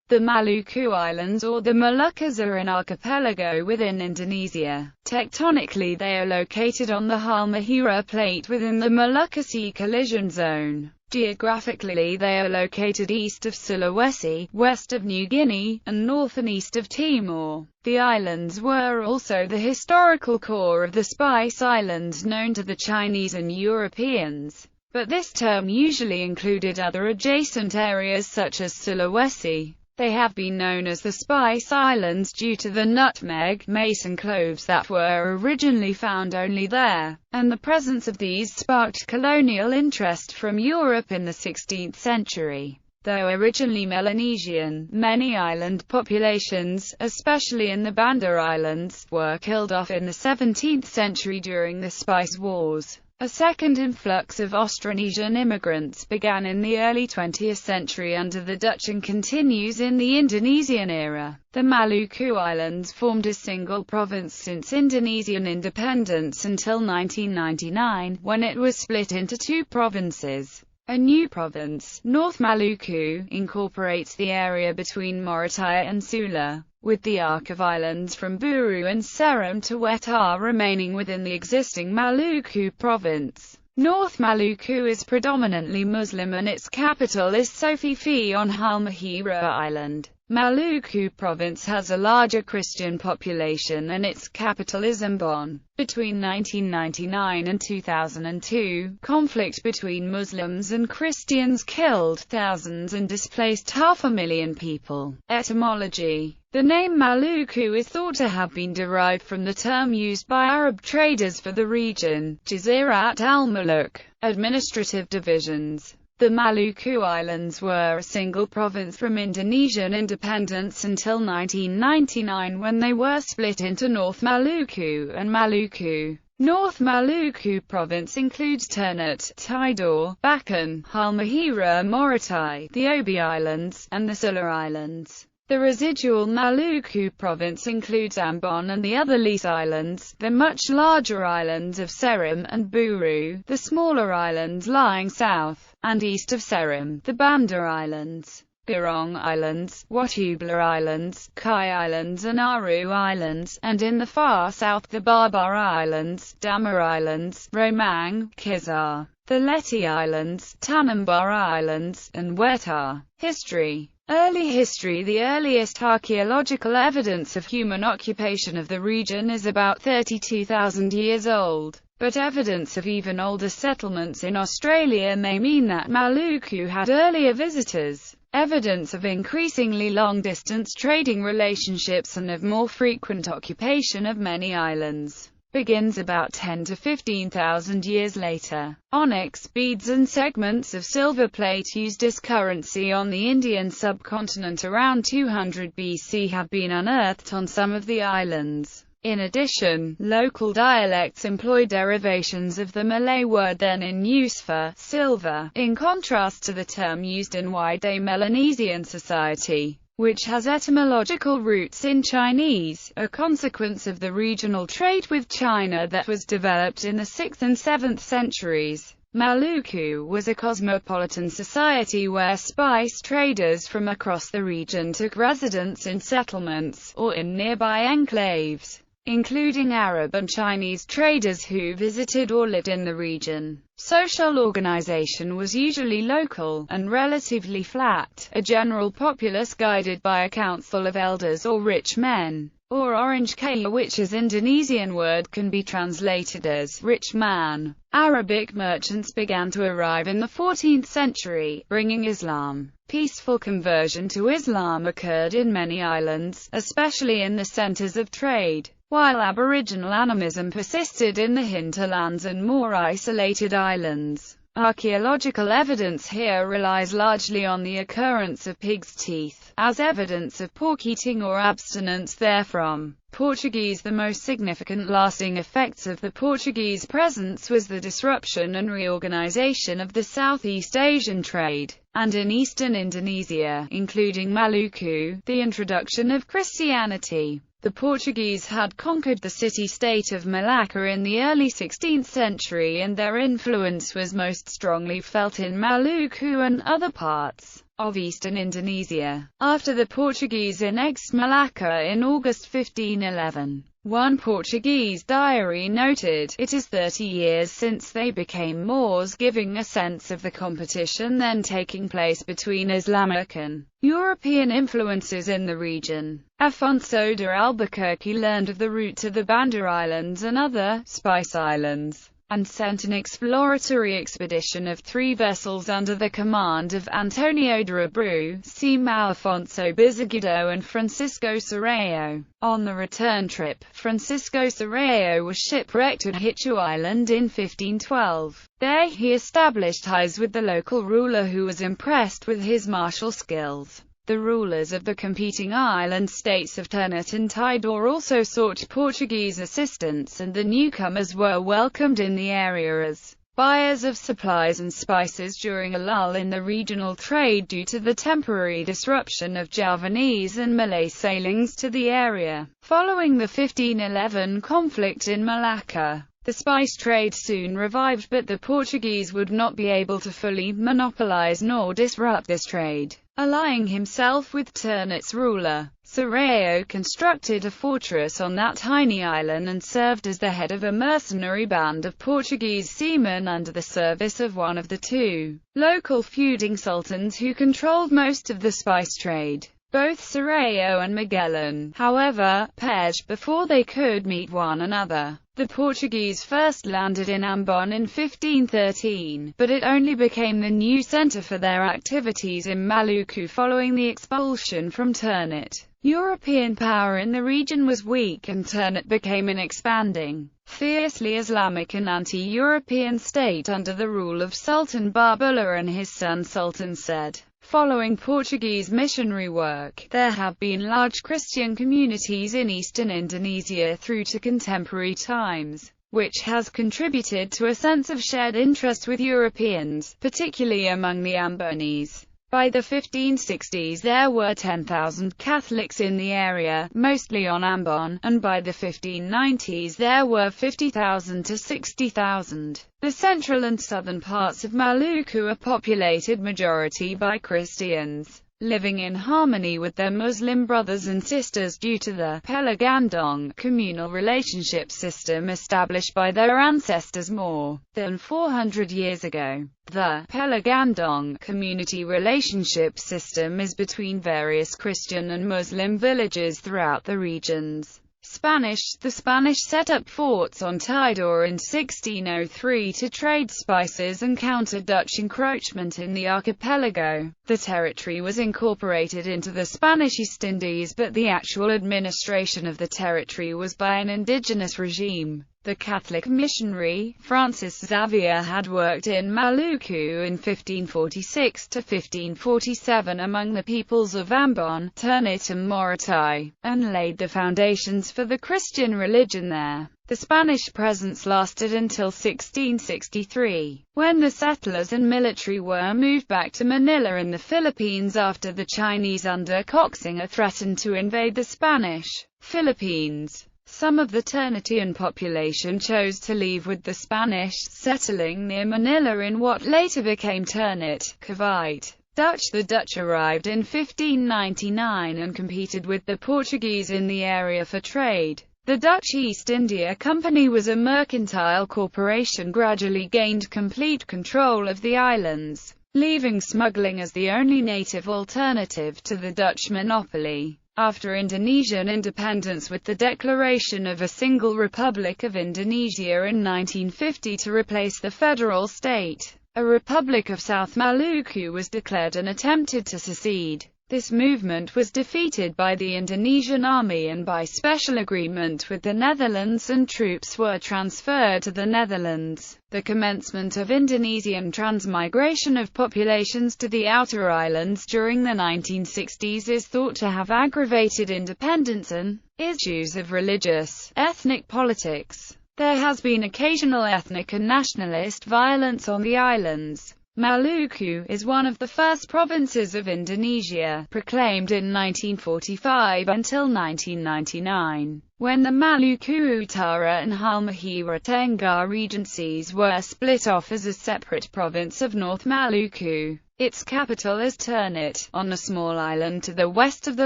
The Maluku Islands or the Moluccas are an archipelago within Indonesia. Tectonically they are located on the Halmahera Plate within the Molucca Sea collision zone. Geographically they are located east of Sulawesi, west of New Guinea, and north and east of Timor. The islands were also the historical core of the Spice Islands known to the Chinese and Europeans, but this term usually included other adjacent areas such as Sulawesi. They have been known as the Spice Islands due to the nutmeg, mace and cloves that were originally found only there, and the presence of these sparked colonial interest from Europe in the 16th century. Though originally Melanesian, many island populations, especially in the Banda Islands, were killed off in the 17th century during the Spice Wars. A second influx of Austronesian immigrants began in the early 20th century under the Dutch and continues in the Indonesian era. The Maluku Islands formed a single province since Indonesian independence until 1999, when it was split into two provinces. A new province, North Maluku, incorporates the area between Morotai and Sula, with the arc of islands from Buru and Seram to Wetar remaining within the existing Maluku province. North Maluku is predominantly Muslim and its capital is Sophie on Halmahera Island. Maluku province has a larger Christian population and its capital is Ambon. Between 1999 and 2002, conflict between Muslims and Christians killed thousands and displaced 500,000 people. Etymology. The name Maluku is thought to have been derived from the term used by Arab traders for the region, Jazirat al-Muluk. Administrative divisions. The Maluku Islands were a single province from Indonesian independence until 1999 when they were split into North Maluku and Maluku. North Maluku province includes Ternate, Tidore, Bacan, Halmahera, Morotai, the Obi Islands, and the Sula Islands. The residual Maluku province includes Ambon and the other Lease Islands, the much larger islands of Seram and Buru, the smaller islands lying south and east of Seram, the Banda Islands, Birong Islands, Watubla Islands, Kai Islands and Aru Islands, and in the far south the Barbara Islands, Damar Islands, Romang, Kizar, the Leti Islands, Tanambara Islands, and Wetar. History. Early history. The earliest archaeological evidence of human occupation of the region is about 32,000 years old, but evidence of even older settlements in Australia may mean that Maluku had earlier visitors. Evidence of increasingly long-distance trading relationships and of more frequent occupation of many islands begins about 10 to 15,000 years later. Onyx, beads and segments of silver plate used as currency on the Indian subcontinent around 200 BC have been unearthed on some of the islands. In addition, local dialects employ derivations of the Malay word then in use for silver, in contrast to the term used in wide-day Melanesian society, which has etymological roots in Chinese, a consequence of the regional trade with China that was developed in the 6th and 7th centuries. Maluku was a cosmopolitan society where spice traders from across the region took residence in settlements, or in nearby enclaves, including Arab and Chinese traders who visited or lived in the region. Social organization was usually local, and relatively flat, a general populace guided by a council of elders or rich men, or orange kaya, which as Indonesian word can be translated as rich man. Arabic merchants began to arrive in the 14th century, bringing Islam. Peaceful conversion to Islam occurred in many islands, especially in the centers of trade, while Aboriginal animism persisted in the hinterlands and more isolated islands. Archaeological evidence here relies largely on the occurrence of pig's teeth, as evidence of pork eating or abstinence therefrom. Portuguese. The most significant lasting effects of the Portuguese presence was the disruption and reorganization of the Southeast Asian trade, and in eastern Indonesia, including Maluku, the introduction of Christianity. The Portuguese had conquered the city-state of Malacca in the early 16th century and their influence was most strongly felt in Maluku and other parts of eastern Indonesia. After the Portuguese annexed Malacca in August 1511, one Portuguese diary noted, "It is 30 years since they became Moors," giving a sense of the competition then taking place between Islamic and European influences in the region. Afonso de Albuquerque learned of the route to the Banda Islands and other Spice Islands, and sent an exploratory expedition of 3 vessels under the command of Antonio de Abreu, Simão Afonso Bizagudo and Francisco Serrao. On the return trip, Francisco Serrao was shipwrecked at Hitu Island in 1512. There he established ties with the local ruler who was impressed with his martial skills. The rulers of the competing island states of Ternate and Tidore also sought Portuguese assistance, and the newcomers were welcomed in the area as buyers of supplies and spices during a lull in the regional trade due to the temporary disruption of Javanese and Malay sailings to the area. Following the 1511 conflict in Malacca, the spice trade soon revived, but the Portuguese would not be able to fully monopolize nor disrupt this trade. Allying himself with Ternate's ruler, Serrao constructed a fortress on that tiny island and served as the head of a mercenary band of Portuguese seamen under the service of one of the 2 local feuding sultans who controlled most of the spice trade. Both Serrao and Magellan, however, perished before they could meet one another. The Portuguese first landed in Ambon in 1513, but it only became the new center for their activities in Maluku following the expulsion from Ternate. European power in the region was weak, and Ternate became an expanding, fiercely Islamic and anti-European state under the rule of Sultan Barbula and his son Sultan Said. Following Portuguese missionary work, there have been large Christian communities in eastern Indonesia through to contemporary times, which has contributed to a sense of shared interest with Europeans, particularly among the Ambonese. By the 1560s there were 10,000 Catholics in the area, mostly on Ambon, and by the 1590s there were 50,000 to 60,000. The central and southern parts of Maluku are populated majority by Christians, living in harmony with their Muslim brothers and sisters due to the Pelagandong communal relationship system established by their ancestors more than 400 years ago. The Pelagandong community relationship system is between various Christian and Muslim villages throughout the regions. The Spanish set up forts on Tidore in 1603 to trade spices and counter Dutch encroachment in the archipelago. The territory was incorporated into the Spanish East Indies, but the actual administration of the territory was by an indigenous regime. The Catholic missionary, Francis Xavier, had worked in Maluku in 1546 to 1547 among the peoples of Ambon, Ternate and Morotai, and laid the foundations for the Christian religion there. The Spanish presence lasted until 1663, when the settlers and military were moved back to Manila in the Philippines after the Chinese under Coxinger threatened to invade the Spanish Philippines. Some of the Ternatian population chose to leave with the Spanish, settling near Manila in what later became Ternate, Cavite. The Dutch arrived in 1599 and competed with the Portuguese in the area for trade. The Dutch East India Company was a mercantile corporation gradually gained complete control of the islands, leaving smuggling as the only native alternative to the Dutch monopoly. After Indonesian independence with the declaration of a single Republic of Indonesia in 1950 to replace the federal state, a Republic of South Maluku was declared and attempted to secede. This movement was defeated by the Indonesian army and by special agreement with the Netherlands, and troops were transferred to the Netherlands. The commencement of Indonesian transmigration of populations to the outer islands during the 1960s is thought to have aggravated independence and issues of religious, ethnic politics. There has been occasional ethnic and nationalist violence on the islands. Maluku is one of the first provinces of Indonesia, proclaimed in 1945 until 1999, when the Maluku Utara and Halmahera Tengah regencies were split off as a separate province of North Maluku. Its capital is Ternate, on a small island to the west of the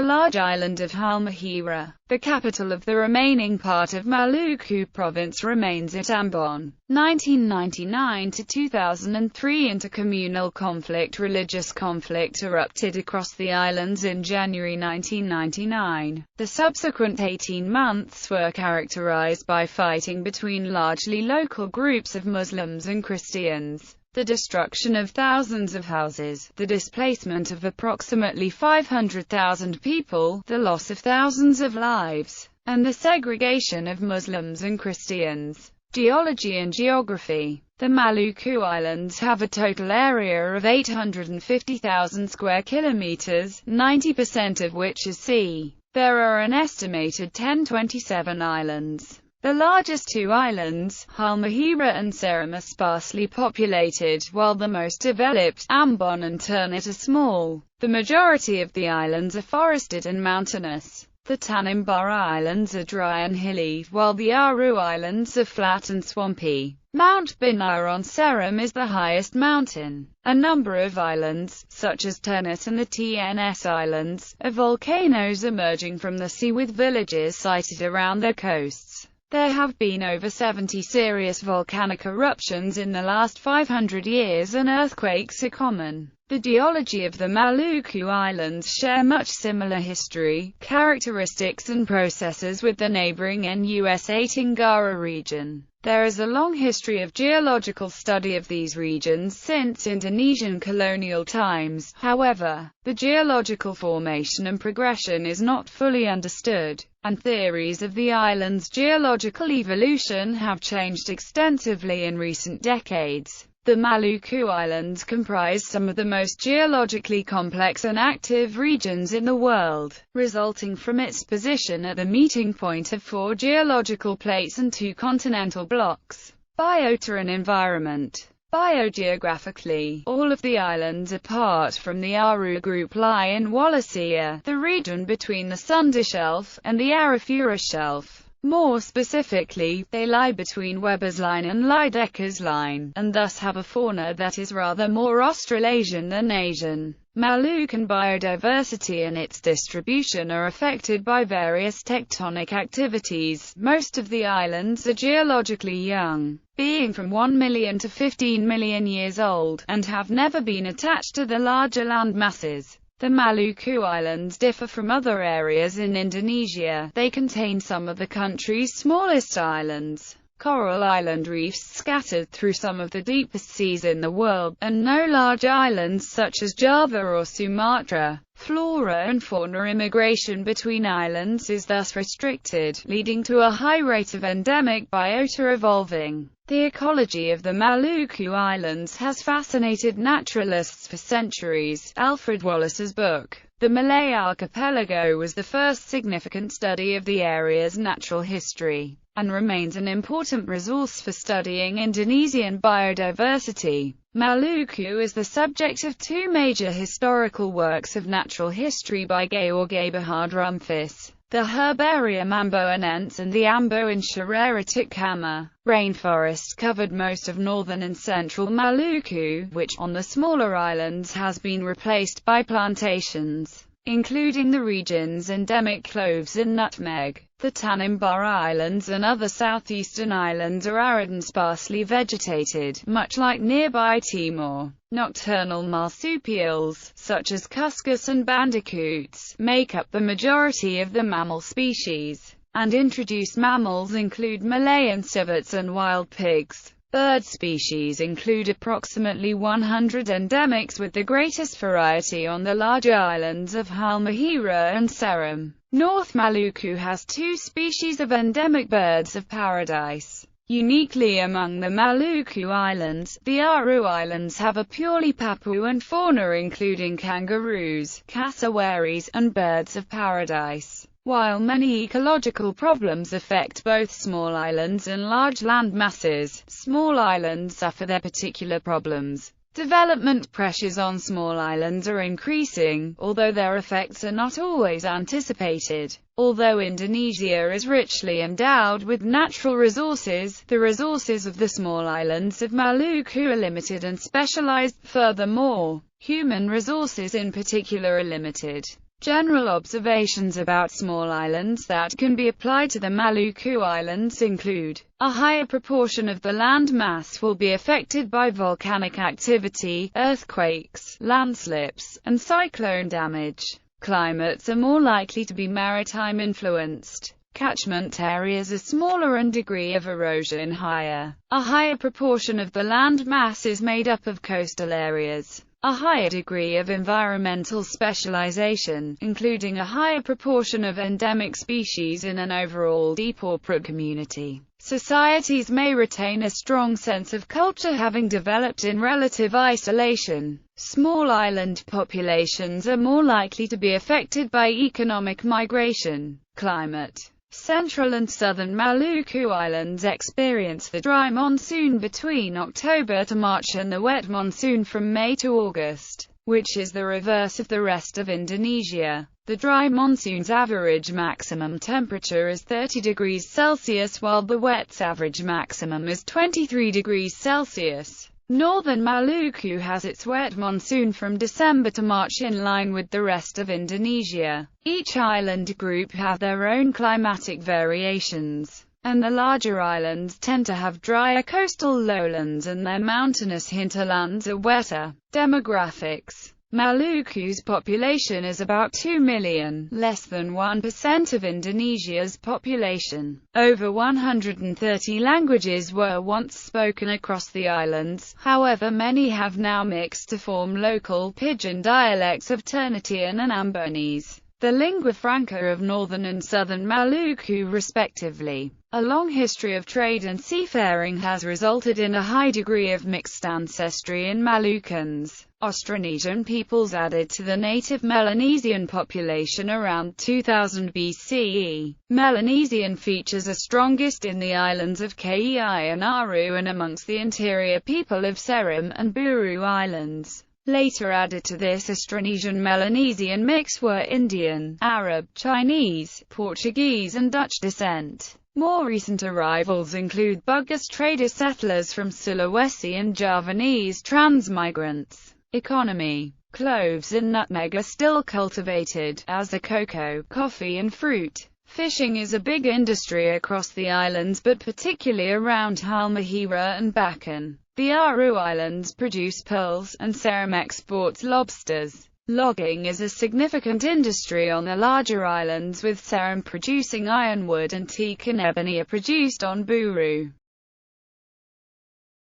large island of Halmahera. The capital of the remaining part of Maluku province remains at Ambon. 1999 to 2003 Inter-Communal conflict. Religious conflict erupted across the islands in January 1999. The subsequent 18 months were characterized by fighting between largely local groups of Muslims and Christians, the destruction of thousands of houses, the displacement of approximately 500,000 people, the loss of thousands of lives, and the segregation of Muslims and Christians. Geology and Geography. The Maluku Islands have a total area of 850,000 square kilometers, 90% of which is sea. There are an estimated 1027 islands. The largest two islands, Halmahera and Seram, are sparsely populated, while the most developed, Ambon and Ternate, are small. The majority of the islands are forested and mountainous. The Tanimbar Islands are dry and hilly, while the Aru Islands are flat and swampy. Mount Binaya on Seram is the highest mountain. A number of islands, such as Ternate and the TNS Islands, are volcanoes emerging from the sea with villages sited around their coasts. There have been over 70 serious volcanic eruptions in the last 500 years, and earthquakes are common. The geology of the Maluku Islands share much similar history, characteristics and processes with the neighboring NUSA Tenggara region. There is a long history of geological study of these regions since Indonesian colonial times. However, the geological formation and progression is not fully understood, and theories of the island's geological evolution have changed extensively in recent decades. The Maluku Islands comprise some of the most geologically complex and active regions in the world, resulting from its position at the meeting point of 4 geological plates and 2 continental blocks. Turin Environment. Biogeographically, all of the islands apart from the Aru group lie in Wallacea, the region between the Sunda Shelf and the Arafura Shelf. More specifically, they lie between Weber's Line and Lydekkers Line, and thus have a fauna that is rather more Australasian than Asian. Malukan biodiversity and its distribution are affected by various tectonic activities. Most of the islands are geologically young, being from 1 million to 15 million years old, and have never been attached to the larger land masses. The Maluku Islands differ from other areas in Indonesia. They contain some of the country's smallest islands, coral island reefs scattered through some of the deepest seas in the world, and no large islands such as Java or Sumatra. Flora and fauna immigration between islands is thus restricted, leading to a high rate of endemic biota evolving. The ecology of the Maluku Islands has fascinated naturalists for centuries. Alfred Wallace's book, The Malay Archipelago, was the first significant study of the area's natural history, and remains an important resource for studying Indonesian biodiversity. Maluku is the subject of 2 major historical works of natural history by Georg Eberhard Rumphius, the Herbarium Amboinense and the Ambo in Atacama. Rainforest covered most of northern and central Maluku, which, on the smaller islands, has been replaced by plantations, including the region's endemic cloves and nutmeg. The Tanimbar Islands and other southeastern islands are arid and sparsely vegetated, much like nearby Timor. Nocturnal marsupials, such as cuscus and bandicoots, make up the majority of the mammal species, and introduced mammals include Malayan civets and wild pigs. Bird species include approximately 100 endemics, with the greatest variety on the larger islands of Halmahera and Seram. North Maluku has 2 species of endemic birds of paradise. Uniquely among the Maluku Islands, the Aru Islands have a purely Papuan fauna including kangaroos, cassowaries, and birds of paradise. While many ecological problems affect both small islands and large land masses, small islands suffer their particular problems. Development pressures on small islands are increasing, although their effects are not always anticipated. Although Indonesia is richly endowed with natural resources, the resources of the small islands of Maluku are limited and specialized. Furthermore, human resources in particular are limited. General observations about small islands that can be applied to the Maluku Islands include: a higher proportion of the land mass will be affected by volcanic activity, earthquakes, landslips, and cyclone damage. Climates are more likely to be maritime influenced. Catchment areas are smaller and degree of erosion higher. A higher proportion of the land mass is made up of coastal areas. A higher degree of environmental specialization, including a higher proportion of endemic species in an overall depauperate community. Societies may retain a strong sense of culture having developed in relative isolation. Small island populations are more likely to be affected by economic migration. Climate. Central and southern Maluku Islands experience the dry monsoon between October to March and the wet monsoon from May to August, which is the reverse of the rest of Indonesia. The dry monsoon's average maximum temperature is 30 degrees Celsius while the wet's average maximum is 23 degrees Celsius. Northern Maluku has its wet monsoon from December to March in line with the rest of Indonesia. Each island group have their own climatic variations, and the larger islands tend to have drier coastal lowlands and their mountainous hinterlands are wetter. Demographics. Maluku's population is about 2 million, less than 1% of Indonesia's population. Over 130 languages were once spoken across the islands, however many have now mixed to form local pidgin dialects of Ternate and Ambonese, the lingua franca of northern and southern Maluku respectively. A long history of trade and seafaring has resulted in a high degree of mixed ancestry in Malucans. Austronesian peoples added to the native Melanesian population around 2000 BCE. Melanesian features are strongest in the islands of Kei and Aru and amongst the interior people of Seram and Buru Islands. Later added to this Austronesian Melanesian mix were Indian, Arab, Chinese, Portuguese and Dutch descent. More recent arrivals include Bugis trader settlers from Sulawesi and Javanese transmigrants. Economy. Cloves and nutmeg are still cultivated, as are cocoa, coffee and fruit. Fishing is a big industry across the islands but particularly around Halmahera and Bacan. The Aru Islands produce pearls, and Seram exports lobsters. Logging is a significant industry on the larger islands with Seram producing ironwood and teak and ebony are produced on Buru.